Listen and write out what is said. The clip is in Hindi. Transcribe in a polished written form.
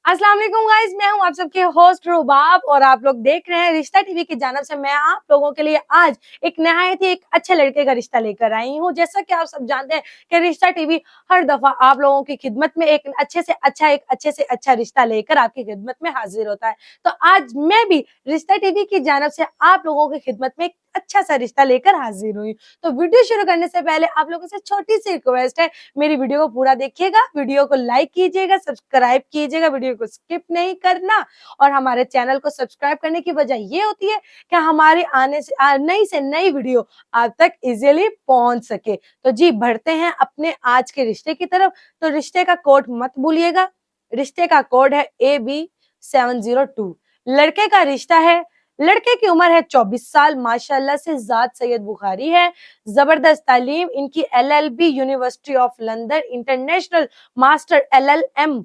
अस्सलाम वालेकुम गाइस, मैं हूं आप सबके होस्ट रुबाब और आप लोग देख रहे हैं रिश्ता टीवी की जानिब से। मैं आप लोगों के लिए आज एक अच्छे लड़के का रिश्ता लेकर आई हूं। जैसा कि आप सब जानते हैं कि रिश्ता टीवी हर दफा आप लोगों की खिदमत में एक अच्छे से अच्छा रिश्ता लेकर आपकी खिदमत में हाजिर होता है। तो आज मैं भी रिश्ता टीवी की जानिब से आप लोगों की खिदमत में एक अच्छा सा रिश्ता लेकर हाजिर हुई। तो वीडियो शुरू करने से पहले आप लोगों से छोटी सी रिक्वेस्ट है, मेरी वीडियो को पूरा देखिएगा, वीडियो को लाइक कीजिएगा, सब्सक्राइब कीजिएगा, वीडियो को स्किप नहीं करना। और हमारे चैनल को सब्सक्राइब करने की वजह ये होती है कि हमारे आने से नई वीडियो आप तक इजीली पहुंच सके। तो जी बढ़ते हैं अपने आज के रिश्ते की तरफ। तो रिश्ते का कोड मत भूलिएगा, रिश्ते का कोड है AB702। लड़के का रिश्ता है, लड़के की उम्र है 24 साल, माशाल्लाह से जात सैयद बुखारी है, जबरदस्त तालीम इनकी LLB university of London, international master LLM